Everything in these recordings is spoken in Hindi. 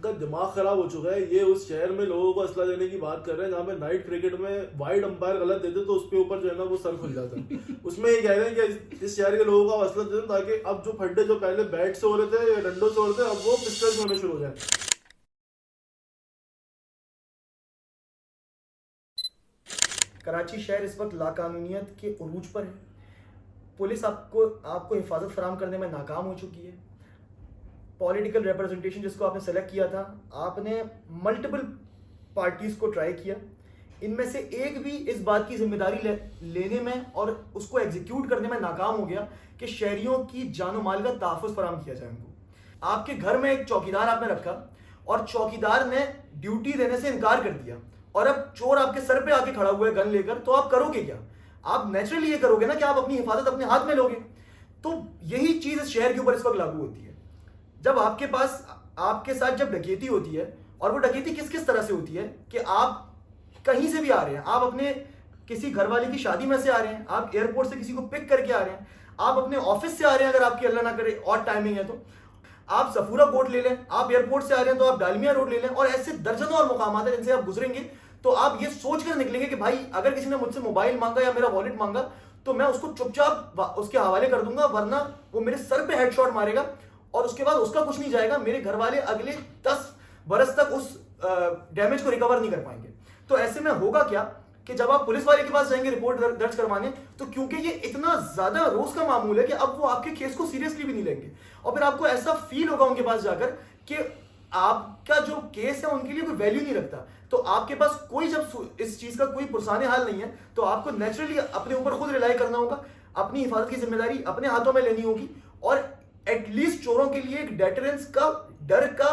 इनका दिमाग खराब हो चुका है। ये उस शहर में लोगों को असला देने की बात कर रहे हैं जहाँ पे नाइट क्रिकेट में वाइड अंपायर गलत देते तो उसके ऊपर जो है ना वो सर खुल जाता है। उसमें ये कह रहे हैं कि इस शहर के लोगों को असला देते ताकि अब जो फड्डे जो पहले बैट से हो रहे थे या डंडों से हो रहे थे अब वो पिस्टल से होने शुरू हो जाए। कराची शहर इस वक्त लाकानूनियत के उरूज पर है। पुलिस आपको आपको हिफाजत फराम करने में नाकाम हो चुकी है। पॉलिटिकल रिप्रेजेंटेशन जिसको आपने सेलेक्ट किया था, आपने मल्टीपल पार्टीज को ट्राई किया, इनमें से एक भी इस बात की जिम्मेदारी लेने में और उसको एग्जीक्यूट करने में नाकाम हो गया कि शहरियों की जान माल का तहफ़्फ़ुज़ फराम किया जाए उनको। आपके घर में एक चौकीदार आपने रखा और चौकीदार ने ड्यूटी देने से इनकार कर दिया और अब चोर आपके सर पे आके खड़ा हुआ है गन लेकर, तो आप करोगे क्या? आप नेचुरली ये करोगे ना कि आप अपनी हिफाजत अपने हाथ में लोगे। तो यही चीज इस शहर के ऊपर इस वक्त लागू होती है। जब आपके पास आपके साथ जब डकैती होती है, और वो डकैती किस किस तरह से होती है कि आप कहीं से भी आ रहे हैं, आप अपने किसी घर वाले की शादी में से आ रहे हैं, आप एयरपोर्ट से किसी को पिक करके आ रहे हैं, आप अपने ऑफिस से आ रहे हैं, अगर आपकी अल्लाह ना करे और टाइमिंग है तो आप सफूरा कोर्ट ले लें, आप एयरपोर्ट से आ रहे हैं तो आप डालमिया रोड ले लें, और ऐसे दर्जनों और मुकाम है जिनसे आप गुजरेंगे तो आप ये सोच कर निकलेंगे कि भाई अगर किसी ने मुझसे मोबाइल मांगा या मेरा वॉलेट मांगा तो मैं उसको चुपचाप उसके हवाले कर दूंगा, वरना वो मेरे सर पे हेडशॉट मारेगा और उसके बाद उसका कुछ नहीं जाएगा। मेरे घर वाले अगले 10 बरस तक उस डैमेज को रिकवर नहीं कर पाएंगे। तो ऐसे में होगा क्या कि जब आप पुलिस वाले के पास जाएंगे रिपोर्ट दर्ज करवाने, तो क्योंकि ये इतना ज्यादा रोज का मामूल है कि अब वो आपके केस को सीरियसली भी नहीं लेंगे, और फिर आपको ऐसा फील होगा उनके पास जाकर कि आपका जो केस है उनके लिए कोई वैल्यू नहीं रखता। तो आपके पास कोई जब इस चीज का कोई पुरसाने हाल नहीं है तो आपको नेचुरली अपने ऊपर खुद रिलाई करना होगा, अपनी हिफाजत की जिम्मेदारी अपने हाथों में लेनी होगी, और एटलीस्ट चोरों के लिए एक डेटरेंस का, डर का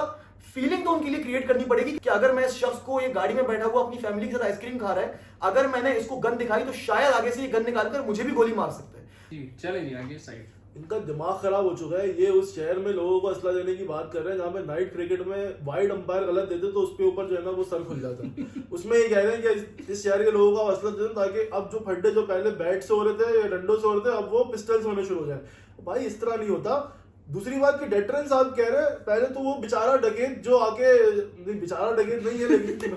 फीलिंग तो उनके लिए क्रिएट करनी पड़ेगी कि अगर मैं इस शख्स को, ये गाड़ी में बैठा हुआ अपनी फैमिली के साथ आइसक्रीम खा रहा है, अगर मैंने इसको गन दिखाई तो शायद आगे से ये गन निकालकर मुझे भी गोली मार सकता है। चले नहीं आगे साइड। इनका दिमाग खराब हो चुका है। ये उस शहर में लोगों को असला देने की बात कर रहे हैं जहाँ पे नाइट क्रिकेट में वाइड अंपायर गलत देते तो उसके ऊपर जो है ना वो सर खुल जाता है। उसमें ये कह रहे हैं कि इस शहर के लोगों को असला देते ताकि अब जो फड्डे जो पहले बैट से हो रहे थे या डंडों से हो रहे थे अब वो पिस्टल से होने शुरू हो जाए। भाई इस तरह नहीं होता। दूसरी बात कि डेटरेंस आप कह रहे हैं, पहले तो वो बेचारा डकैत जो आके, नहीं बेचारा डकैत नहीं है लेकिन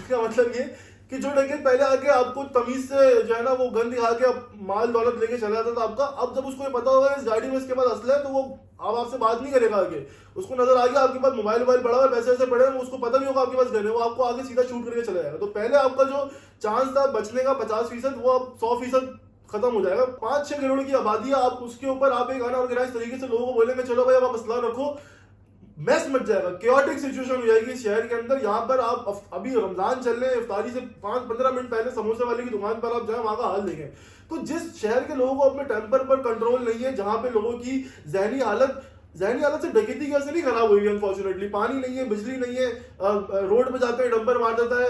क्या मतलब ये कि जो डकैत पहले आके आपको तमीज से जो है ना वो गन दिखा के माल दौलत लेके चला जाता था आपका, अब जब उसको ये पता होगा इस गाड़ी में इसके पास असला है तो वो अब आपसे बात नहीं करेगा आगे। उसको नजर आ गया आपके पास मोबाइल पड़ा हुआ है, पैसे वैसे पड़े हैं, उसको पता नहीं होगा आपके पास गन है, वो आपको आगे सीधा शूट करके चला जाएगा। तो पहले आपका जो चांस था बचने का 50% वो अब 100% खत्म हो जाएगा। 5-6 करोड़ की आबादी है, आप उसके ऊपर आप एक अनऑर्गेनाइज तरीके से लोगों को बोलेंगे चलो भाई अब आप असला रखो, मैस मच जाएगा, केओटिक सिचुएशन हो जाएगी शहर के अंदर। यहाँ पर आप अभी रमजान चल रहे हैं, इफ्तारी से 5-15 मिनट पहले समोसे वाले की दुकान पर आप जाए वहां का हाल देखें। तो जिस शहर के लोगों को अपने टेम्पर पर कंट्रोल नहीं है, जहां पे लोगों की जहनी हालत से डकैती की वजह से नहीं खराब हुई है अनफॉर्चुनेटली, पानी नहीं है, बिजली नहीं है, रोड पे जाकर डंपर मार देता है,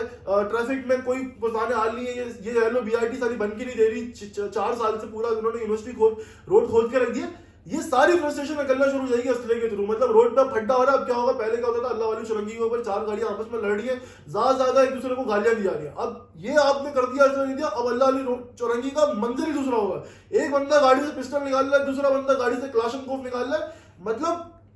ट्रैफिक में कोई पुराने हाल नहीं है। ये हेलो बीआरटी सारी बन के नहीं दे रही, 4 साल से पूरा उन्होंने यूनिवर्सिटी रोड खोद के रख दिया। ये सारी फ्रस्ट्रेशन निकलना शुरू हो जाएगी असले के थ्रू। मतलब रोड पे खड्डा हो रहा है, अब क्या होगा, पहले क्या होता था अल्लाह वाली सुरंगी के ऊपर 4 गाड़ियां आपस में लड़ रही है, ज्यादा एक दूसरे को गालियां दी जा रही है। अब ये आपने कर दिया, असला नहीं दिया, अब अल्लाह वाली चुरंगी का मंजर ही दूसरा होगा। एक बंदा गाड़ी से पिस्टल निकाल रहा है, दूसरा बंदा गाड़ी से क्लाशनकोफ निकाल रहा है, मतलब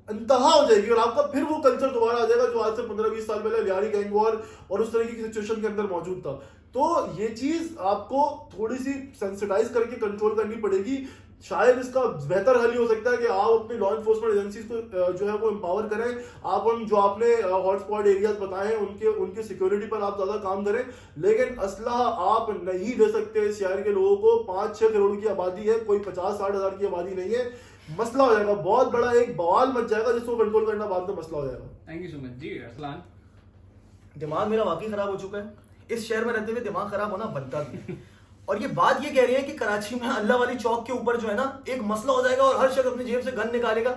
इंतहा हो जाएगी। और आपका फिर वो कल्चर दोबारा आ जाएगा जो आज से 15-20 साल पहले लियारी गैंग वॉर और उस तरह की सिचुएशन के अंदर मौजूद था। तो ये चीज आपको थोड़ी सी सेंसिटाइज करके कंट्रोल करनी पड़ेगी। शायद इसका बेहतर हल ही हो सकता है कि आप अपनी लॉ एनफोर्समेंट एजेंसीज को जो है वो एम्पावर करें। आप उन जो आपने हॉटस्पॉट एरियाज बताए हैं उनके सिक्योरिटी पर आप ज्यादा काम करें, लेकिन असला आप नहीं दे सकते इस शहर के लोगों को। 5-6 करोड़ की आबादी है, कोई 50-60 हजार की आबादी नहीं है। मसला हो जाएगा, बहुत बड़ा एक बवाल मच जाएगा जिसको कंट्रोल करना बाद में मसला हो जाएगा। थैंक यू सो मच जी अरसलान। दिमाग मेरा वाकई खराब हो चुका है। इस शहर में रहते हुए दिमाग खराब होना बनता भी और ये बात ये कह रही है कि कराची में अल्लाह वाली चौक के ऊपर जो है ना एक मसला हो जाएगा और हर शख्स अपनी जेब से गन निकालेगा।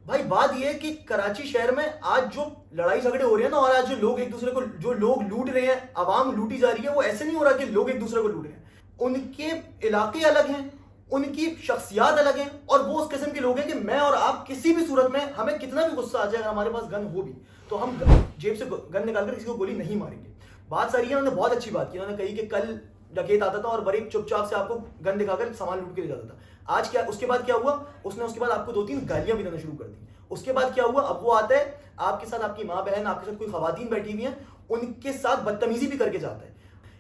भाई बात ये है कि कराची शहर में आज जो लड़ाई झगड़े हो रहे हैं ना, और आज जो लोग एक दूसरे को, जो लोग लूट रहे हैं, आवाम लूटी जा रही है, वो ऐसे नहीं हो रहा कि लोग एक दूसरे को लूट रहे हैं। उनके इलाके अलग हैं, उनकी शख्सियात अलग हैं, और वो उस किस्म के लोग हैं कि मैं और आप किसी भी सूरत में, हमें कितना भी गुस्सा आ जाए, अगर हमारे पास गन हो भी तो हम जेब से गन निकालकर किसी को गोली नहीं मारेंगे। बात सारी है, उन्होंने बहुत अच्छी बात की। उन्होंने कही कि कल डकैत आता था और बड़े चुपचाप से आपको गन दिखाकर सामान लूट के ले जाता था। आज क्या, उसके बाद क्या हुआ, उसके बाद आपको 2-3 गालियां भी देना शुरू कर दी। उसके बाद क्या हुआ, अब वो आता है आपके साथ, आपकी माँ बहन, आपके साथ कोई खवातीन बैठी हुई हैं, उनके साथ बदतमीजी भी करके जाता है।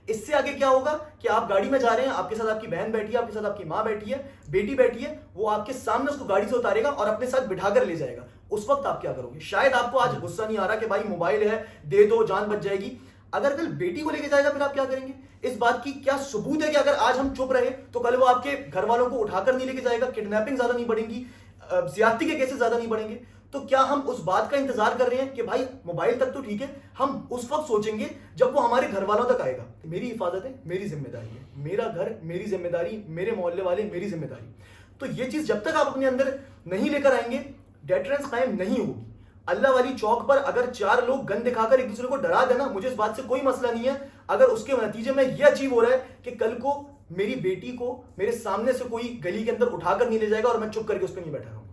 इससे आगे क्या होगा कि आप गाड़ी में जा रहे हैं, आपके साथ आपकी बहन बैठी है, आपके साथ आपकी माँ बैठी है, बेटी बैठी है, वो आपके सामने उसको गाड़ी से उतारेगा और अपने साथ बिठाकर ले जाएगा। उस वक्त आप क्या करोगे? शायद आपको आज गुस्सा नहीं आ रहा कि भाई मोबाइल है, दे दो, जान बच जाएगी। अगर कल बेटी को लेके जाएगा फिर आप क्या करेंगे? इस बात की क्या सबूत है कि अगर आज हम चुप रहे तो कल वो आपके घर वालों को उठाकर नहीं लेके जाएगा? किडनैपिंग ज्यादा नहीं बढ़ेंगी, ज्यादती के केसेस ज्यादा नहीं बढ़ेंगे? तो क्या हम उस बात का इंतजार कर रहे हैं कि भाई मोबाइल तक तो ठीक है, हम उस वक्त सोचेंगे जब वो हमारे घर वालों तक आएगा। मेरी हिफाजत है, मेरी जिम्मेदारी है, मेरा घर मेरी जिम्मेदारी, मेरे मोहल्ले वाले मेरी जिम्मेदारी। तो ये चीज जब तक आप अपने अंदर नहीं लेकर आएंगे, डेटरेंस कायम नहीं होगी। अल्लाह वाली चौक पर अगर 4 लोग गन दिखाकर एक दूसरे को डरा देना, मुझे इस बात से कोई मसला नहीं है, अगर उसके नतीजे में यह अचीव हो रहा है कि कल को मेरी बेटी को मेरे सामने से कोई गली के अंदर उठाकर नहीं ले जाएगा और मैं चुप करके उस पर नहीं बैठा रहूंगा।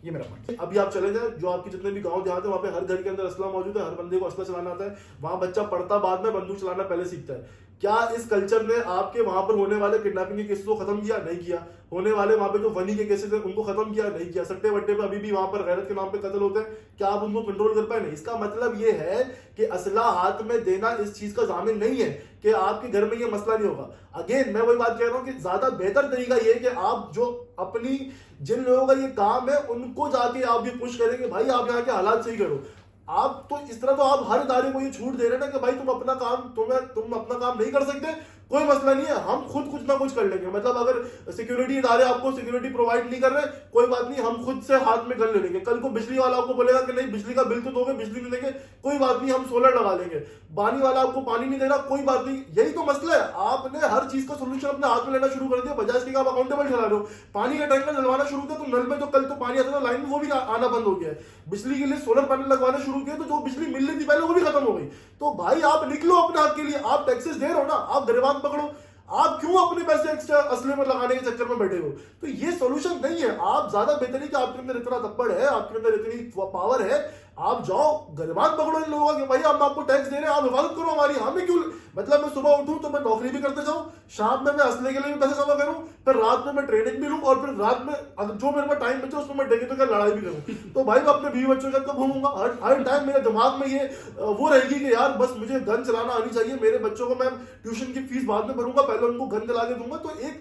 ये मेरा पॉइंट। अभी आप चले जाए, जो आपके जितने भी गांव देहात है, वहाँ पे हर घर के अंदर असला मौजूद है, हर बंदे को असला चलाना आता है। वहाँ बच्चा पढ़ता बाद में, बंदूक चलाना पहले सीखता है। क्या इस कल्चर ने आपके वहां पर होने वाले किडनैपिंग के केसेस को खत्म किया? नहीं किया। होने वाले वहां पे जो फनी के केसेस है उनको खत्म किया? नहीं किया। सट्टे वट्टे पे अभी भी वहां पर गैरत के नाम पे कत्ल होते हैं, क्या आप उनको कंट्रोल कर पाए? नहीं। इसका मतलब ये है कि असला हाथ में देना इस चीज का जामिन नहीं है कि आपके घर में ये मसला नहीं होगा। अगेन मैं वही बात कह रहा हूँ कि ज्यादा बेहतर तरीका ये है कि आप जो अपनी जिन लोगों का ये काम है उनको जाके आप ये पुश करेंगे, भाई आप यहाँ के हालात सही करो। आप तो इस तरह तो आप हर इदारे को ये छूट दे रहे हैं ना कि भाई तुम अपना काम नहीं कर सकते, कोई मसला नहीं है, हम खुद कुछ ना कुछ कर लेंगे। मतलब अगर सिक्योरिटी इदारे आपको सिक्योरिटी प्रोवाइड नहीं कर रहे, कोई बात नहीं, हम खुद से हाथ में गन ले लेंगे। कल को बिजली वाला आपको बोलेगा कि नहीं बिजली का बिल तो दोगे, बिजली नहीं देंगे, कोई बात नहीं, हम सोलर लगा लेंगे। पानी वाला आपको पानी नहीं दे रहा, कोई बात नहीं। यही तो मसला है, आपने हर चीज का सोल्यूशन अपने हाथ में लेना शुरू कर दिया, बजाय इसके आप अकाउंटेबल चला रहे हो। पानी का टैंकर डलवाना शुरू किया तो नल में जो कल तो पानी आता था लाइन में वो भी आना बंद हो गया है। बिजली के लिए सोलर पैनल लगवाना शुरू किया तो जो बिजली मिल रही थी पहले वो भी खत्म हो गई। तो भाई आप निकलो अपने हक के लिए, आप टैक्सेस दे रहे हो ना, आप गिरबान पकड़ो। आप क्यों अपने पैसे एक्स्ट्रा असले में लगाने के चक्कर में बैठे हो? तो ये सॉल्यूशन नहीं है। आप ज्यादा बेहतरी कि आपके अंदर इतना तप्पड़ है, आपके अंदर इतनी पावर है, आप जाओ गिरबान पकड़ो इन लोगों के, भाई हम आपको टैक्स दे रहे हैं, आप हिफाजत करो हमारी। हमें क्यों, मतलब मैं सुबह उठूं तो मैं नौकरी भी करते जाऊं, शाम में मैं असले के लिए भी पैसे जमा करूं, फिर रात में मैं ट्रेनिंग भी लूं, और फिर रात में जो मेरे पास टाइम बचे उसमें मैं डेली तो क्या लड़ाई भी करूं। तो भाई मैं अपने बीवी बच्चों के साथ घूमूंगा, हर टाइम मेरे दिमाग में ये वो रहेगी कि यार बस मुझे गन चलाना आनी चाहिए, मेरे बच्चों को मैं ट्यूशन की फीस बाद में भरूंगा, पहले उनको गन दिला के दूंगा। तो एक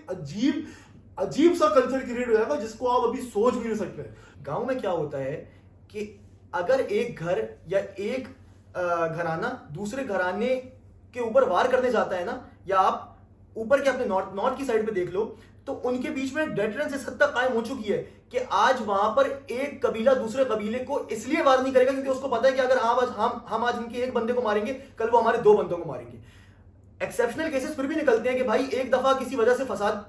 अजीब सा कल्चर क्रिएट हो जाएगा जिसको आप अभी सोच भी नहीं सकते। गांव में क्या होता है कि अगर एक घर या एक घराना दूसरे घराने के ऊपर वार करने जाता है ना, या आप ऊपर के अपने नॉर्थ की साइड पे देख लो, तो उनके बीच में डेटरेंस इस हद तक कायम हो चुकी है कि आज वहां पर एक कबीला दूसरे कबीले को इसलिए वार नहीं करेगा क्योंकि उसको पता है कि अगर हम आज इनके एक बंदे को मारेंगे, कल वो हमारे 2 बंदों को मारेंगे। एक्सेप्शनल केसेस फिर भी निकलते हैं कि भाई एक दफा किसी वजह से फसाद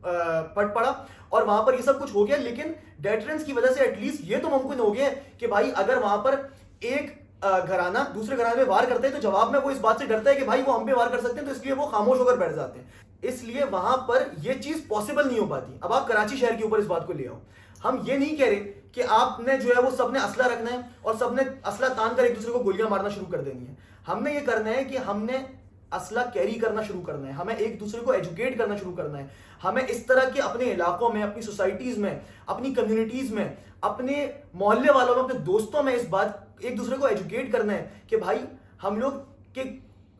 पट पड़ा और वहां पर ये सब कुछ हो गया, लेकिन डेटरेंस की वजह से एटलीस्ट ये तो मुमकिन हो गया कि भाई अगर वहां पर एक घराना दूसरे घराने में वार करते हैं तो जवाब में वो इस बात से डरता है कि भाई वो हम पे वार कर सकते हैं, तो इसलिए वो खामोश होकर बैठ जाते हैं। इसलिए वहां पर ये चीज पॉसिबल नहीं हो पाती। अब आप कराची शहर के ऊपर इस बात को ले आओ, हम ये नहीं कह रहे कि आपने जो है वो सबने असला रखना है और सबने असला तान कर एक दूसरे को गोलियां मारना शुरू कर देनी है। हमने ये करना है कि हमने असला कैरी करना शुरू करना है, हमें एक दूसरे को एजुकेट करना शुरू करना है, हमें इस तरह के अपने इलाकों में, अपनी सोसाइटीज में, अपनी कम्युनिटीज में, अपने मोहल्ले वालों में, अपने दोस्तों में इस बात एक दूसरे को एजुकेट करना है कि भाई हम लोग के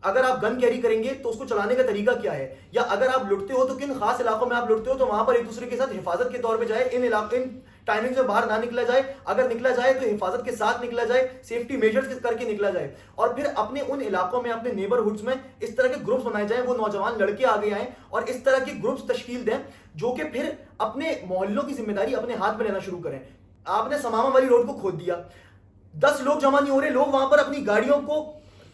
अगर आप गन कैरी करेंगे तो उसको चलाने का तरीका क्या है, या अगर आप लुटते हो तो किन खास इलाकों में आप लुटते हो, तो वहां पर एक दूसरे के साथ हिफाजत के तौर पे जाए, इन टाइमिंग से बाहर ना निकला जाए, अगर निकला जाए तो हिफाजत के साथ निकला जाए, सेफ्टी मेजर्स करके निकला जाए, और फिर अपने उन इलाकों में, अपने नेबरहुड्स में इस तरह के ग्रुप्स बनाए जाए, वो नौजवान लड़के आगे आए और इस तरह के ग्रुप्स तश्कील दें जो कि फिर अपने मोहल्लों की जिम्मेदारी अपने हाथ में लेना शुरू करें। आपने समामा वाली रोड को खोद दिया, 10 लोग जमा नहीं हो रहे, लोग वहां पर अपनी गाड़ियों को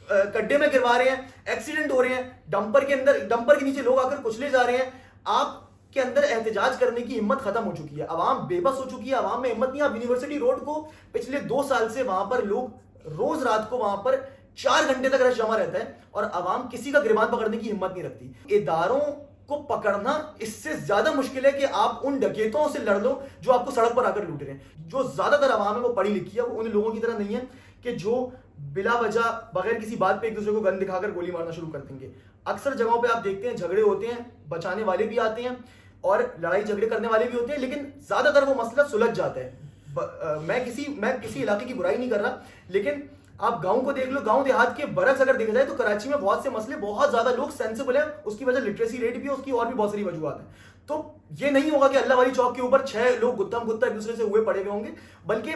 गड्ढे में गिरवा रहे हैं, एक्सीडेंट हो रहे हैं, डंपर के नीचे लोग आकर कुचले जा रहे हैं। आपके अंदर एहतजाज करने की हिम्मत खत्म हो चुकी है, आवाम बेबस हो चुकी है, आवाम में हिम्मत नहीं। आप यूनिवर्सिटी रोड को पिछले 2 साल से वहां पर लोग रोज रात को वहां पर 4 घंटे तक रश जमा रहता है और आवाम किसी का गिरबान पकड़ने की हिम्मत नहीं रखती। इदारों को पकड़ना इससे ज्यादा मुश्किल है कि आप उन डकैतों से लड़ लो जो आपको सड़क पर आकर लूट रहे हैं। जो ज्यादातर आवाम है वो पढ़ी लिखी है, वो उन लोगों की तरह नहीं है कि जो बिला वजह बगैर किसी बात पे एक दूसरे को गन दिखाकर गोली मारना शुरू कर देंगे। अक्सर जगहों पे आप देखते हैं झगड़े होते हैं, बचाने वाले भी आते हैं और लड़ाई झगड़े करने वाले भी होते हैं, लेकिन ज्यादातर वो मसला सुलझ जाता है। मैं किसी इलाके की बुराई नहीं कर रहा, लेकिन आप गांव को देख लो, गांव देहात के बरक्स अगर देखा जाए तो कराची में बहुत से मसले, बहुत ज्यादा लोग सेंसिबल है, उसकी वजह लिटरेसी रेट भी है, उसकी और भी बहुत सारी वजूहत है। तो ये नहीं होगा कि अल्लाह वाली चौक के ऊपर 6 लोग गुत्तम गुत्ता एक दूसरे से हुए पड़े हुए होंगे, बल्कि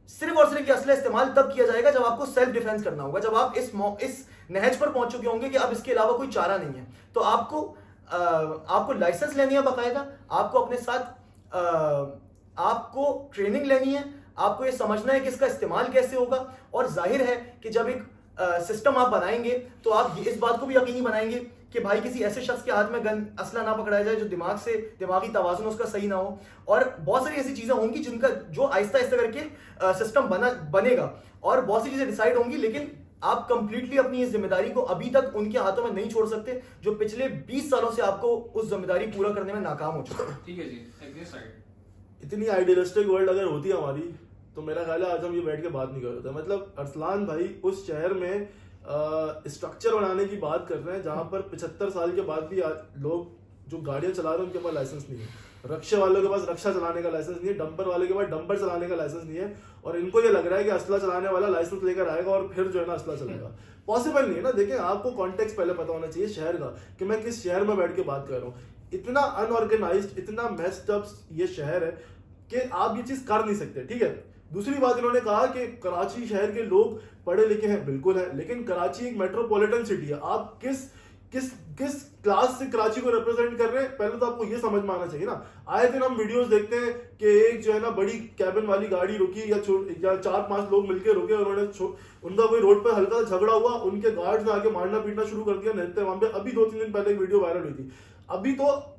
सिर्फ और सिर्फ ये असला इस्तेमाल तब किया जाएगा जब आपको सेल्फ डिफेंस करना होगा, जब आप इस नहज पर पहुंच चुके होंगे कि अब इसके अलावा कोई चारा नहीं है। तो आपको लाइसेंस लेनी है बाकायदा, आपको अपने साथ आपको ट्रेनिंग लेनी है, आपको ये समझना है कि इसका इस्तेमाल कैसे होगा। और जाहिर है कि जब एक सिस्टम आप बनाएंगे तो आप इस बात को भी यकीनी बनाएंगे कि भाई किसी ऐसे शख्स के हाथ में गन असला ना पकड़ाया जाए जो दिमागी तवाज़ुन उसका सही ना हो। और बहुत सारी ऐसी चीजें होंगी जिनका जो आहिस्ता आहिस्ता करके सिस्टम बनेगा और बहुत सी चीजें डिसाइड होंगी, लेकिन आप कंप्लीटली अपनी इस जिम्मेदारी को अभी तक उनके हाथों में नहीं छोड़ सकते जो पिछले 20 सालों से आपको उस जिम्मेदारी पूरा करने में नाकाम हो चुके हैं। ठीक है जी, अगले साइड। इतनी आइडियलिस्टिक वर्ल्ड अगर होती हमारी तो मेरा ख्याल है आज हम ये बैठ के बात नहीं कर रहे थे। मतलब अरसलान भाई उस शहर में स्ट्रक्चर बनाने की बात कर रहे हैं जहां पर 75 साल के बाद भी लोग जो गाड़ियां चला रहे हैं उनके पास लाइसेंस नहीं है, रक्षा वालों के पास रक्षा चलाने का लाइसेंस नहीं है, डंपर वाले के पास डंपर चलाने का लाइसेंस नहीं है, और इनको ये लग रहा है कि असला चलाने वाला लाइसेंस लेकर आएगा और फिर जो है ना असला चलाएगा। पॉसिबल नहीं है ना। देखिए आपको कॉन्टेक्स्ट पहले पता होना चाहिए शहर का कि मैं किस शहर में बैठ के बात कर रहा हूँ। इतना अनऑर्गेनाइज्ड, इतना मेस्ड अप ये शहर है कि आप ये चीज कर नहीं सकते। ठीक है, दूसरी बात इन्होंने कहा कि कराची शहर के लोग पढ़े लिखे हैं, बिल्कुल है, लेकिन कराची एक मेट्रोपॉलिटन सिटी है। आप किस किस किस क्लास से कराची को रिप्रेजेंट कर रहे हैं, पहले तो आपको ये समझ में आना चाहिए ना। आए दिन हम वीडियोस देखते हैं कि एक जो है ना बड़ी कैबिन वाली गाड़ी रुकी या 4-5 लोग मिलकर रुके, उन्होंने उनका कोई रोड पर हल्का सा झगड़ा हुआ, उनके गार्ड्स ने आके मारना पीटना शुरू कर दिया, नहते वहां पे। अभी 2-3 दिन पहले एक वीडियो वायरल हुई थी।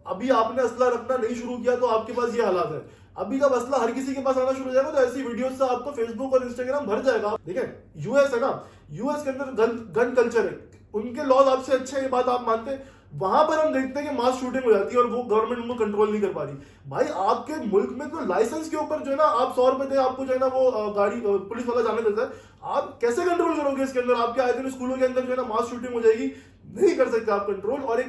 अभी आपने असला रखना नहीं शुरू किया तो आपके पास ये हालात है। अभी जब असला हर किसी के पास आना शुरू हो जाएगा तो ऐसी वीडियोस से आपको फेसबुक और इंस्टाग्राम भर जाएगा। देखिए यूएस है ना, यूएस के अंदर गन कल्चर है, उनके लॉज आपसे अच्छे हैं, ये बात आप मानते हैं। वहां पर हम देखते हैं कि मास शूटिंग हो जाती है और वो गवर्नमेंट उनको कंट्रोल नहीं कर पा रही। भाई आपके मुल्क में तो लाइसेंस के ऊपर जो है ना आप 100 रुपए दे, आपको जो है ना वो गाड़ी पुलिस वाला जाने देता है, आप कैसे कंट्रोल करोगे इसके अंदर? आपके आए दिन स्कूलों के अंदर जो है ना मास शूटिंग हो जाएगी, नहीं कर सकते आप कंट्रोल, और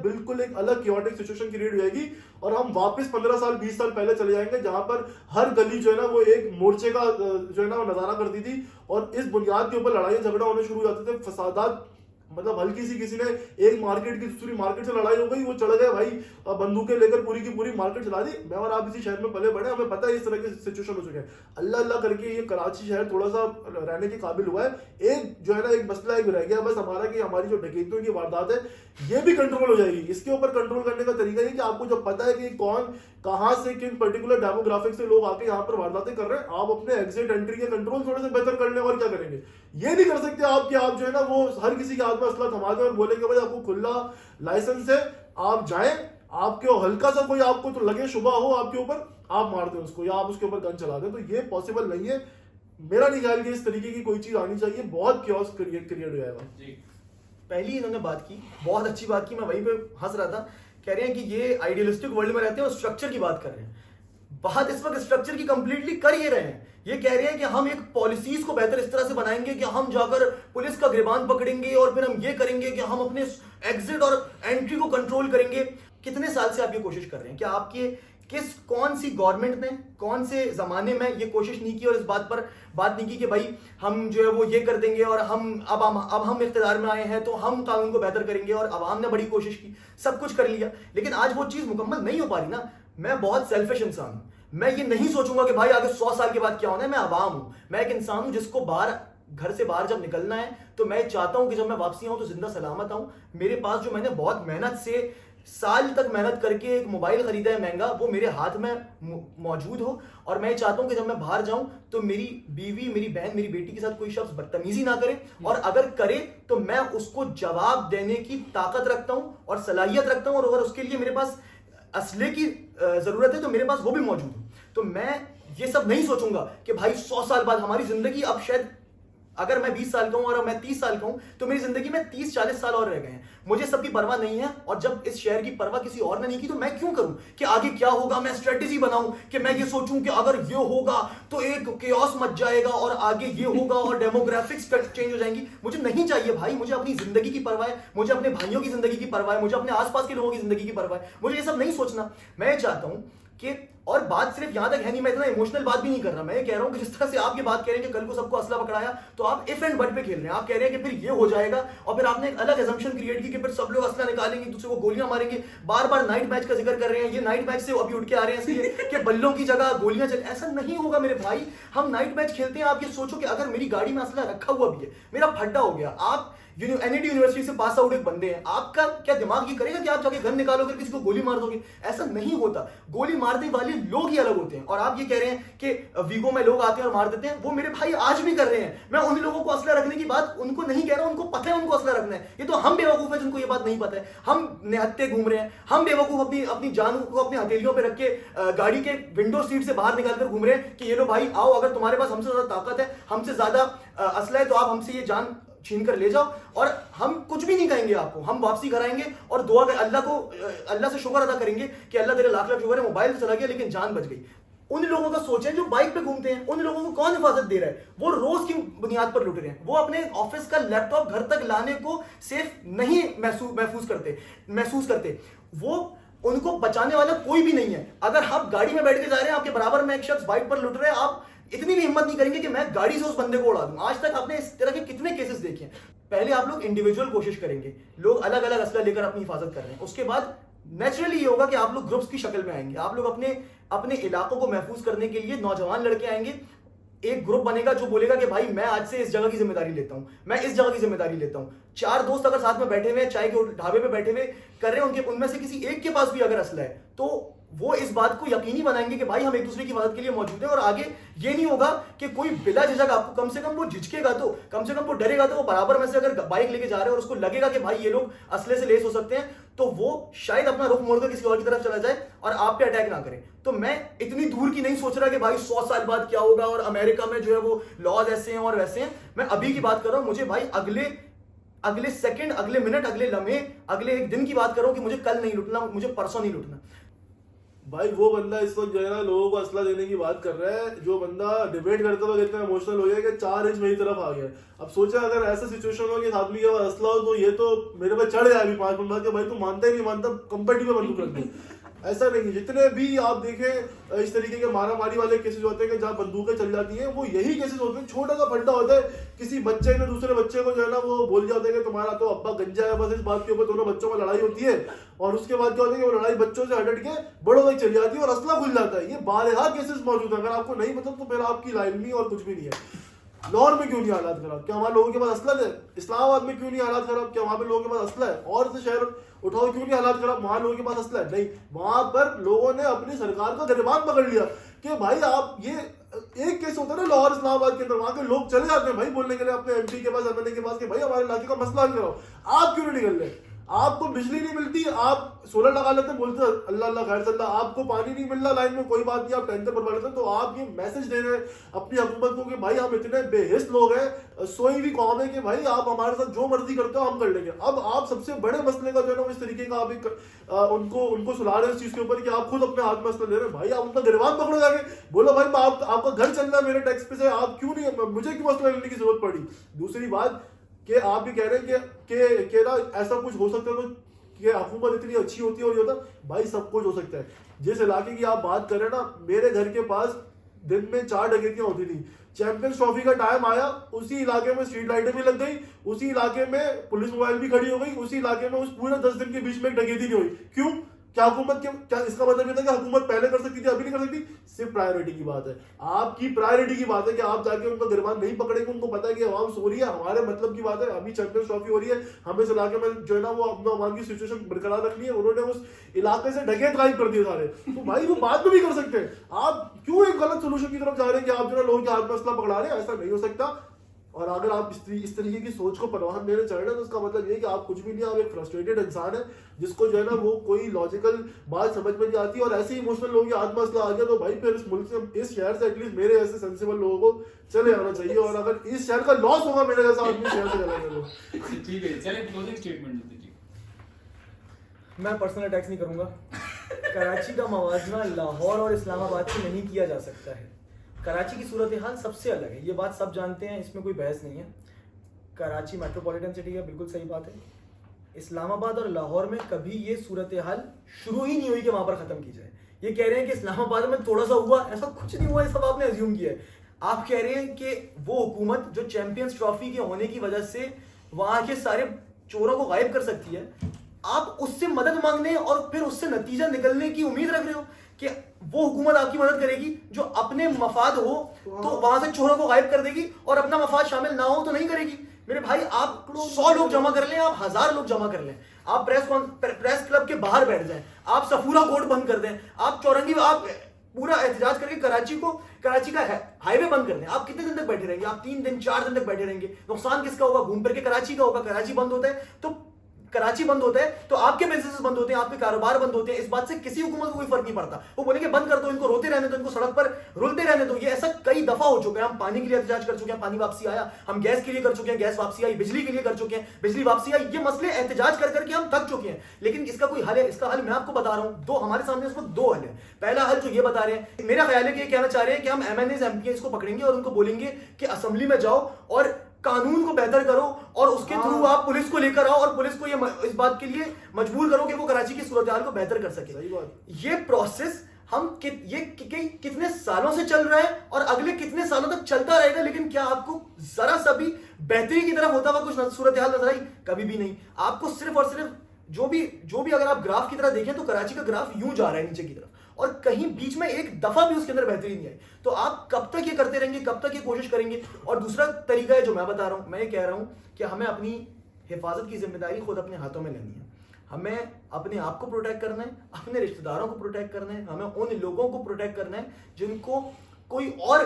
बिल्कुल एक अलग क्योटिक सिचुएशन क्रिएट हो जाएगी और हम वापस 15 साल 20 साल पहले चले जाएंगे जहां पर हर गली जो है ना वो एक मोर्चे का जो है ना वो नजारा करती थी और इस बुनियाद के ऊपर लड़ाई झगड़ा होने शुरू हो जाते थे, फसादात। मतलब हल्की सी किसी ने एक मार्केट की दूसरी मार्केट से लड़ाई हो गई, वो चढ़ गए भाई बंदूकें लेकर पूरी की पूरी मार्केट चला दी। मैं और आप इसी शहर में पले बड़े, हमें पता है इस तरह के सिचुएशन हो चुके हैं। अल्लाह अल्लाह करके ये कराची शहर थोड़ा सा रहने के काबिल हुआ है। एक जो है ना एक मसला एक रह गया बस हमारा कि हमारी जो डकैतियों की वारदात है ये भी कंट्रोल हो जाएगी। इसके ऊपर कंट्रोल करने का तरीका ये कि आपको जब पता है कि कौन कहां से किन पर्टिकुलर डेमोग्राफिक से लोग आके यहाँ पर वारदातें कर रहे हैं, आप अपने एग्जिट एंट्री के कंट्रोल थोड़े से बेहतर कर लें। और क्या करेंगे? ये नहीं कर सकते आप जो है ना वो हर किसी के हाथ में असला थमा दें और बोलेंगे भाई आपको खुला लाइसेंस है, आप जाएं, आपके हल्का सा कोई आपको तो लगे शुबा हो आपके ऊपर, आप मार दें उसको या आप उसके ऊपर गन चला दें। तो ये पॉसिबल नहीं है। मेरा नहीं ख्याल कि इस तरीके की कोई चीज आनी चाहिए, बहुत क्योस क्रिएट हो जाएगा। पहली इन्होंने बात की, बहुत अच्छी बात की, मैं वहीं पे हंस रहा था। कह रहे हैं कि ये आइडियलिस्टिक वर्ल्ड में रहते हैं और स्ट्रक्चर की बात कर रहे हैं। बात इस वक्त स्ट्रक्चर की कंप्लीटली कर ही रहे हैं। ये कह रहे हैं कि हम एक पॉलिसीज को बेहतर इस तरह से बनाएंगे कि हम जाकर पुलिस का गिरबान पकड़ेंगे और फिर हम ये करेंगे कि हम अपने एग्जिट और एंट्री को कंट्रोल करेंगे। कितने साल से आप ये कोशिश कर रहे हैं? क्या आपके कौन सी गवर्नमेंट ने कौन से जमाने में ये कोशिश नहीं की और इस बात पर बात नहीं की कि भाई हम जो है वो ये कर देंगे और हम इख्तिदार में आए हैं तो हम कानून को बेहतर करेंगे, और अवाम ने बड़ी कोशिश की, सब कुछ कर लिया, लेकिन आज वो चीज मुकम्मल नहीं हो पा रही ना। मैं बहुत सेल्फिश इंसान हूं, मैं ये नहीं सोचूंगा कि भाई आगे 100 साल के बाद क्या होना है। मैं अवाम हूं, मैं एक इंसान हूं जिसको घर से बाहर जब निकलना है तो मैं चाहता हूं कि जब मैं वापसी आऊं तो जिंदा सलामत आऊं। मेरे पास जो मैंने बहुत मेहनत से साल तक मेहनत करके एक मोबाइल खरीदा है महंगा, वो मेरे हाथ में मौजूद हो, और मैं चाहता हूं कि जब मैं बाहर जाऊं तो मेरी बीवी, मेरी बहन, मेरी बेटी के साथ कोई शख्स बदतमीजी ना करे, और अगर करे तो मैं उसको जवाब देने की ताकत रखता हूं और सलाहियत रखता हूं, और अगर उसके लिए मेरे पास असले की जरूरत है तो मेरे पास वो भी मौजूद हो। तो मैं ये सब नहीं सोचूंगा कि भाई 100 साल बाद हमारी जिंदगी, अब शायद अगर मैं 20 साल का हूं और मैं 30 साल का हूं तो मेरी जिंदगी में 30-40 साल और रह गए हैं। मुझे सबकी परवाह नहीं है, और जब इस शहर की परवाह किसी और ने नहीं की तो मैं क्यों करूं कि आगे क्या होगा मैं स्ट्रेटेजी बनाऊं, कि मैं ये सोचूं कि अगर ये होगा तो एक केओस मच जाएगा और आगे ये होगा और डेमोग्राफिक्स चेंज हो जाएंगी। मुझे नहीं चाहिए भाई, मुझे अपनी जिंदगी की परवाह है, मुझे अपने भाइयों की जिंदगी की परवाह है, मुझे अपने आसपास के लोगों की जिंदगी की परवाह है। मुझे ये सब नहीं सोचना। मैं चाहता हूं कि और बात सिर्फ यहां तक है नहीं, मैं इतना इमोशनल बात भी नहीं कर रहा, मैं ये कह रहा हूं कि जिस तरह से आप ये बात कह रहे हैं कि कल को सबको असला पकड़ाया, तो आप इफ एंड बट पे खेल रहे हैं। आप कह रहे हैं कि फिर ये हो जाएगा, और फिर आपने एक अलग एजम्पशन क्रिएट की कि फिर सब लोग असला निकालेंगे, एक दूसरे को गोलियां मारेंगे। बार बार नाइट मैच का जिक्र कर रहे हैं, ये नाइट मैच से अभी उठ के आ रहे हैं इसलिए कि बल्लों की जगह गोलियां चल, ऐसा नहीं होगा मेरे भाई। हम नाइट मैच खेलते हैं। आप ये सोचो कि अगर मेरी गाड़ी में असला रखा हुआ भी है, मेरा फड्डा हो गया, आप एनआईटी यूनिवर्सिटी से पास आउट एक बंदे हैं, आपका क्या दिमाग ये करेगा कि आप जाके गन निकालोगे, किसी को गोली मार दोगे? ऐसा नहीं होता। गोली मारने वाले लोग ही अलग होते हैं। और आप ये कह रहे हैं कि वीगो में लोग आते हैं और मार देते हैं, वो मेरे भाई आज भी कर रहे हैं। मैं उन लोगों को असला रखने की बात उनको नहीं कह रहा हूं, उनको पता है उनको असला रखना है। ये तो हम बेवकूफ है जिनको ये बात नहीं पता है। हम निहत्ते घूम रहे हैं, हम बेवकूफ अपनी अपनी जान को अपनी हथेलियों पे रख के गाड़ी के विंडो सीट से बाहर निकालकर घूम रहे हैं कि ये लो भाई आओ, अगर तुम्हारे पास हमसे ज्यादा ताकत है, हमसे ज्यादा असला है, तो आप हमसे ये जान छीन कर ले जाओ, और हम कुछ भी नहीं कहेंगे आपको, हम वापसी कराएंगे और दुआ कर अल्लाह से शुक्र अदा करेंगे कि अल्लाह तेरे लाख लाख शुक्र है, मोबाइल तो चला गया लेकिन जान बच गई। उन लोगों का सोचें जो बाइक पे घूमते हैं, उन लोगों को कौन हिफाजत दे रहा है? वो रोज की बुनियाद पर लुट रहे हैं। वो अपने ऑफिस का लैपटॉप घर तक लाने को सेफ नहीं महसूस करते। वो उनको बचाने वाला कोई भी नहीं है। अगर आप गाड़ी में बैठ के जा रहे हैं, आपके बराबर में एक शख्स बाइक पर लुट रहे हैं, आप इतनी भी हिम्मत नहीं करेंगे कि मैं गाड़ी से उस बंदे को उड़ा दूं। आज तक आपने इस तरह के कितने केसेस देखे हैं? पहले आप लोग इंडिविजुअल कोशिश करेंगे, लोग अलग अलग असला लेकर अपनी हिफाजत कर रहे हैं, उसके बाद नेचुरली ये होगा कि आप लोग ग्रुप्स की शक्ल में आएंगे। आप लोग अपने इलाकों को महफूज करने के लिए नौजवान लड़के आएंगे, एक ग्रुप बनेगा जो बोलेगा कि भाई मैं आज से इस जगह की जिम्मेदारी लेता हूं, मैं इस जगह की जिम्मेदारी लेता हूं। 4 दोस्त अगर साथ में बैठे हुए, चाय के ढाबे पे बैठे हुए कर रहे हैं, उनमें से किसी एक के पास भी अगर असला है, तो वो इस बात को यकीनी बनाएंगे कि भाई हम एक दूसरे की मदद के लिए मौजूद हैं। और आगे ये नहीं होगा कि कोई बिला झिझक आपको, कम से कम वो झिझकेगा तो, कम से कम वो डरेगा तो। वो बराबर में से अगर बाइक लेके जा रहे हैं और उसको लगेगा कि भाई ये लोग असले से लेस हो सकते हैं, तो वो शायद अपना रुख मोड़कर किसी और की तरफ चला जाए और आप पे अटैक ना करे। तो मैं इतनी दूर की नहीं सोच रहा कि भाई 100 साल बाद क्या होगा और अमेरिका में जो है वो लॉज ऐसे हैं और वैसे हैं। मैं अभी की बात कर रहा हूं। मुझे भाई अगले सेकंड, अगले मिनट, अगले लम्हे, अगले एक दिन की बात कर रहा हूं कि मुझे कल नहीं लुटना, मुझे परसों नहीं लुटना। भाई वो बंदा इस वक्त जो है ना लोगों को असला देने की बात कर रहा है, जो बंदा डिबेट करते वक्त इतना इमोशनल हो गया कि 4 इंच मेरी तरफ आ गया। अब सोचा अगर ऐसा सिचुएशन हो कि आदमी के पास असला हो तो ये तो मेरे पे चढ़ गया अभी 5 मिनट बाद कि भाई तू मानता ही नहीं मानता, कंपेटी में बंदूक रख दे। ऐसा नहीं, जितने भी आप देखें इस तरीके के मारामारी वाले केसेस होते हैं कि जहाँ बंदूकें चल जाती हैं, वो यही केसेस होते हैं। छोटा सा फंडा होता है, किसी बच्चे ने दूसरे बच्चे को जो है ना वो बोल जाते हैं कि तुम्हारा तो अब्बा गंजा है, बस इस बात के ऊपर दोनों बच्चों में लड़ाई होती है। और उसके बाद क्या होता है कि वो लड़ाई बच्चों से हट के बड़ों तक चली जाती है और असला खुल जाता है। ये बारहा केसेस मौजूद है। अगर आपको नहीं पता तो फिर आपकी लाइन नहीं और कुछ भी नहीं है। लाहौर में क्यों नहीं हालात खराब? क्या वहाँ लोगों के पास असला है? इस्लामाबाद में क्यों नहीं हालात खराब? क्या वहाँ पे लोगों के पास असला है? और से शहर उठाओ, क्यों नहीं हालात खराब? वहाँ लोगों के पास असला है? नहीं, वहाँ पर लोगों ने अपनी सरकार का गिरबान पकड़ लिया कि भाई आप ये एक केस होता है ना लाहौर इस्लामाबाद के अंदर, वहाँ के लोग चले जाते हैं भाई बोलने के लिए अपने एमपी के पास, एमएलए के पास कि भाई हमारे इलाके का मसला हल कराओ। आप क्यों नहीं निकल रहे? आपको बिजली नहीं मिलती, आप सोलर लगा लेते हैं, बोलते हैं अल्लाह अल्लाह खैर सल्ला। आपको पानी नहीं मिल रहा लाइन में, कोई बात नहीं, आप टेंशन पर लेते हैं। तो आप ये मैसेज दे रहे हैं अपनी हुकूमत को कि भाई हम इतने बेहिस लोग हैं, सोई भी कौम है कि भाई आप हमारे साथ जो मर्जी करते हो हम कर लेंगे। अब आप सबसे बड़े मसले का जो है ना इस तरीके का आप एक उनको सुला रहे हैं इस चीज के ऊपर कि आप खुद अपने हाथ में मसला ले रहे हैं। भाई आप उनका गिरबान पकड़ो जाके, बोलो भाई आपका घर चल रहा है मेरे टैक्स पे से, आप क्यों नहीं, मुझे क्यों मसला लेने की जरूरत पड़ी? दूसरी बात कि आप भी कह रहे हैं कि ना ऐसा कुछ हो सकता है तो कि हुकूमत इतनी अच्छी होती है और ये होता है। भाई सब कुछ हो सकता है। जिस इलाके की आप बात कर रहे हैं ना, मेरे घर के पास दिन में 4 डकैतियां होती थी। चैंपियंस ट्रॉफी का टाइम आया, उसी इलाके में स्ट्रीट लाइटें भी लग गई, उसी इलाके में पुलिस मोबाइल भी खड़ी हो गई, उसी इलाके में उस पूरे 10 दिन के बीच में एक डकैती नहीं हुई। क्यों? क्या हुकूमत क्या इसका मतलब ये था कि हुकूमत पहले कर सकती थी अभी नहीं कर सकती? सिर्फ प्रायोरिटी की बात है। आपकी प्रायोरिटी की बात है कि आप जाके उनका गिरबान नहीं पकड़ेंगे। उनको पता है कि आवाम सो रही है, हमारे मतलब की बात है, अभी चैंपियंस ट्रॉफी हो रही है, हमें इस इलाके में जो है ना वो अपना अमान की सिचुएशन बरकरार रखनी है। उन्होंने उस इलाके से डकैत गायब कर दिए सारे। तो भाई वो बात में भी कर सकते हैं। आप क्यों एक गलत सोल्यूशन की तरफ जा रहे हैं कि आप जो है लोगों के हाथ में असला पकड़ा रहे हैं? ऐसा नहीं हो सकता। और अगर आप इस तरीके की सोच को परवान देने चाह रहे हैं तो उसका मतलब ये है कि आप कुछ भी नहीं, आप एक फ्रस्ट्रेटेड इंसान है जिसको जो है ना वो कोई लॉजिकल बात समझ में नहीं आती। और ऐसे इमोशनल लोगों के हाथ में असला आ गया तो भाई फिर इस मुल्क से, इस शहर से एटलीस्ट मेरे ऐसे सेंसिबल लोगों को चले आना चाहिए। और अगर इस शहर का लॉस होगा मेरे जैसा आदमी शहर से चला जाएगा। ठीक है, चलिए क्लोजिंग स्टेटमेंट देते जी। मैं पर्सनल अटैक्स नहीं करूंगा। कराची का मवाजना लाहौर और इस्लामाबाद से नहीं किया जा सकता है। कराची की सूरत हाल सबसे अलग है, ये बात सब जानते हैं, इसमें कोई बहस नहीं है। कराची मेट्रोपॉलिटन सिटी है, बिल्कुल सही बात है। इस्लामाबाद और लाहौर में कभी ये सूरत हाल शुरू ही नहीं हुई कि वहाँ पर ख़त्म की जाए। ये कह रहे हैं कि इस्लामाबाद में थोड़ा सा हुआ, ऐसा कुछ नहीं हुआ, ये सब आपने अज्यूम किया है। आप कह रहे हैं कि वो हुकूमत जो चैंपियंस ट्रॉफी के होने की वजह से वहां के सारे चोरों को गायब कर सकती है, आप उससे मदद मांगने और फिर उससे नतीजा निकलने की उम्मीद रख रहे हो कि वो हुकूमत आपकी मदद करेगी जो अपने मफाद हो तो वहां से चोरों को गायब कर देगी और अपना मफाद शामिल ना हो तो नहीं करेगी। मेरे भाई, आप 100 लोग जमा कर लें, आप 1000 लोग जमा कर लें, आप प्रेस क्लब के बाहर बैठ जाएं, आप सफूरा कोर्ट बंद कर दें, आप चौरंगी में आप पूरा एहतजाज करके कराची का हाईवे बंद कर दें, आप कितने दिन तक बैठे रहेंगे? आप 3 दिन 4 दिन तक बैठे रहेंगे। नुकसान किसका होगा? घूम फिर के कराची का होगा। कराची बंद होता है तो आपके बिजनेस बंद होते हैं, आपके कारोबार बंद होते हैं। इस बात से किसी हुकूमत को कोई फर्क नहीं पड़ता। वो बोलेंगे बंद कर दो, इनको रोते रहने दो, इनको सड़क पर रुलते रहने दो। ये ऐसा कई दफा हो चुका है। हम पानी के लिए एहतजाज कर चुके हैं, पानी वापसी आया। हम गैस के लिए कर चुके हैं, गैस वापसी आई। बिजली के लिए कर चुके हैं, बिजली वापसी आई। ये मसले एहतजाज कर करके हम थक चुके हैं, लेकिन इसका कोई हल है? इसका हल मैं आपको बता रहा हूं। हमारे सामने इस वक्त 2 हल है। पहला हल जो ये बता रहे हैं, मेरा ख्याल है कि ये कहना चाह रहे हैं कि हम MNAs MPs को पकड़ेंगे और उनको बोलेंगे कि असेंबली में जाओ और कानून को बेहतर करो और उसके थ्रू आप पुलिस को लेकर आओ और पुलिस को ये इस बात के लिए मजबूर करो कि वो कराची की सूरत हाल को बेहतर कर सके। सही बात। ये प्रोसेस कितने सालों से चल रहा है और अगले कितने सालों तक चलता रहेगा, लेकिन क्या आपको जरा सा भी बेहतरी की तरफ होता हुआ कुछ सूरत हाल नजर आई? कभी भी नहीं। आपको सिर्फ और सिर्फ जो भी अगर आप ग्राफ की तरह देखें तो कराची का ग्राफ यूं जा रहा है नीचे की तरफ और कहीं बीच में एक दफा भी उसके अंदर बेहतरी नहीं आई। तो आप कब तक ये करते रहेंगे, कब तक ये कोशिश करेंगे? और दूसरा तरीका है जो मैं बता रहा हूं, मैं ये कह रहा हूं कि हमें अपनी हिफाजत की जिम्मेदारी खुद अपने हाथों में लेनी है। हमें अपने आप को प्रोटेक्ट करना है, अपने रिश्तेदारों को प्रोटेक्ट करना है, हमें उन लोगों को प्रोटेक्ट करना है जिनको कोई और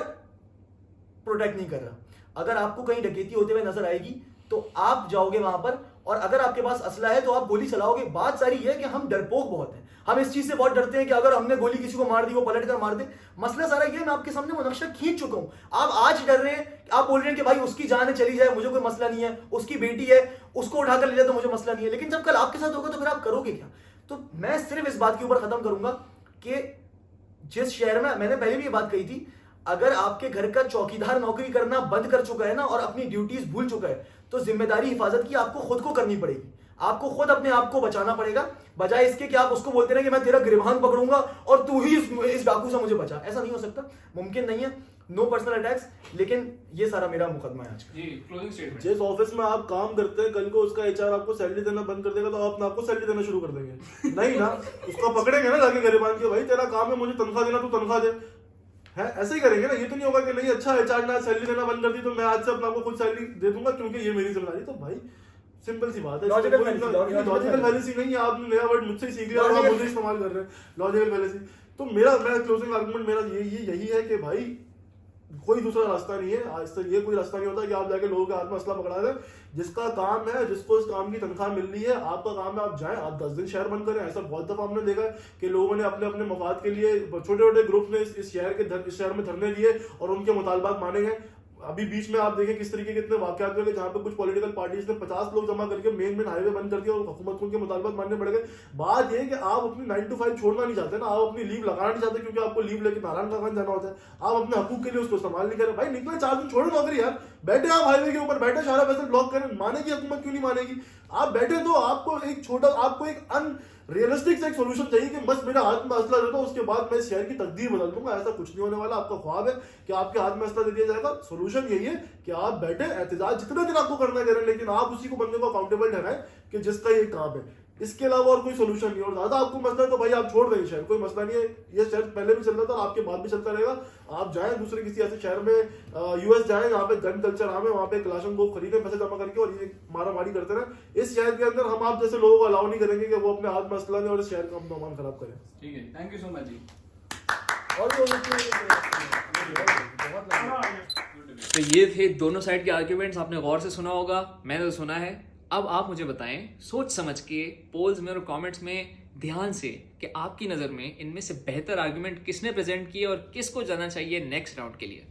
प्रोटेक्ट नहीं कर रहा। अगर आपको कहीं डकैती होते हुए नजर आएगी तो आप जाओगे वहां पर और अगर आपके पास असला है तो आप गोली चलाओगे। बात सारी ये है कि हम डरपोक बहुत हैं। हम इस चीज से बहुत डरते हैं कि अगर हमने गोली किसी को मार दी, वो पलट कर मार दे। मसला सारा ये, मैं आपके सामने वो नक्शा खींच चुका हूं। आप आज डर रहे हैं, आप बोल रहे हैं कि भाई उसकी जान चली जाए, मुझे कोई मसला नहीं है, उसकी बेटी है, उसको उठाकर ले जाए तो मुझे मसला नहीं है। लेकिन जब कल आपके साथ होगा तो फिर आप करोगे क्या? तो मैं सिर्फ इस बात के ऊपर खत्म करूंगा कि जिस शहर में, मैंने पहले भी ये बात कही थी, अगर आपके घर का चौकीदार नौकरी करना बंद कर चुका है ना और अपनी ड्यूटीज भूल चुका है तो जिम्मेदारी हिफाजत की आपको खुद को करनी पड़ेगी। आपको खुद अपने आप को बचाना पड़ेगा, बजाय इसके कि आप उसको बोलते रहे कि मैं तेरा गिरबान पकड़ूंगा और तू ही इस डाकू से मुझे बचा। ऐसा नहीं हो सकता, मुमकिन नहीं है। No personal attacks. लेकिन ये सारा मेरा मुकदमा है आज का। जी, क्लोजिंग स्टेटमेंट। जिस ऑफिस में आप काम करते हैं, कल को उसका HR आपको सैलरी देना बंद कर देगा तो आप आपको सैलरी देना शुरू कर देंगे? नहीं ना, उसको पकड़ेंगे ना जाके गिरबान के, भाई तेरा काम है मुझे तनख्वाह देना, तू तनख्वाह दे। है ऐसे ही करेंगे ना। ये तो नहीं होगा कि नहीं अच्छा HR ने सैलरी देना बंद कर दी तो मैं आज से अपना आपको खुद सैलरी दे दूंगा क्योंकि ये मेरी जिम्मेदारी। तो भाई सिंपल सी बात है, लॉजिकल फैलेसी नहीं है। आपने नया वर्ड मुझसे ही सीख लिया और आप मुझे इस्तेमाल कर रहे हैं, लॉजिकल फैलेसी। तो मेरा क्लोजिंग आर्गुमेंट मेरा यही है कि भाई कोई दूसरा रास्ता नहीं है। आज तक ये कोई रास्ता नहीं होता कि आप जाके लोगों के हाथ में असला पकड़ा दें। जिसका काम है, जिसको इस काम की तनख्वाह मिल रही है, आपका काम है आप जाएं, आप 10 दिन शहर बंद करें। ऐसा बहुत दफा हमने देखा है कि लोगों ने अपने अपने मफाद के लिए छोटे छोटे ग्रुप ने इस शहर में धरने दिए और उनके मुतालबात माने गए। अभी बीच में आप देखें किस तरीके के कितने वाकयात हुए जहां पे कुछ पॉलिटिकल पार्टीज ने 50 लोग जमा करके मेन हाईवे बंद कर दिया और हुकूमत को उनके मुतालबात मानने पड़ गए। बात यह है कि आप अपनी 9 to 5 छोड़ना नहीं चाहते ना, आप अपनी लीव लगाना नहीं चाहते क्योंकि आपको लीव लेके नारायण खान जाना होता है। आप अपने हकूक के लिए उसको इस्तेमाल नहीं कर रहे। भाई निकले 4 दिन छोड़ो नौकरी यार, बैठे आप हाईवे के ऊपर, बैठे सारा पैसा ब्लॉक करें। मानेगी हुकूमत क्यों नहीं मानेगी? आप बैठे तो आपको एक रियलिस्टिक से एक सोल्यूशन चाहिए कि बस मेरे हाथ में असला दे दो, उसके बाद मैं इस शहर की तकदीर बदल दूंगा। ऐसा कुछ नहीं होने वाला। आपका ख्वाब है कि आपके हाथ में असला दे दिया जाएगा। सोल्यूशन यही है कि आप बैठे एहतजाज जितने दिन आपको करना करें, लेकिन आप उसी को बंदे को अकाउंटेबल ठहराएं कि जिसका ये काम है। इसके अलावा और कोई सोल्यूशन नहीं। और ज्यादा आपको मसला है तो भाई आप छोड़ दें शहर, कोई मसला नहीं है। ये शहर पहले भी चल रहा था, आपके बाद भी चलता रहेगा। आप जाएं दूसरे किसी ऐसे शहर में, US जाएं जहाँ पे गन कल्चर आम है, वहाँ पे क्लाशनकोव खरीदें पैसे जमा करके और ये मारा मारी करते रहे। इस शहर के अंदर हम आप जैसे लोगों को अलाउ नहीं करेंगे कि वो अपने हाथ में असला लें और इस शहर का अपना खराब करें। ठीक है, थैंक यू सो मच जी। तो ये थे दोनों साइड के आर्ग्यूमेंट्स, आपने गौर से सुना होगा, मैंने तो सुना है। अब आप मुझे बताएं सोच समझ के पोल्स में और कमेंट्स में ध्यान से कि आपकी नज़र में इनमें से बेहतर आर्ग्यूमेंट किसने प्रेजेंट किए और किसको जाना चाहिए नेक्स्ट राउंड के लिए।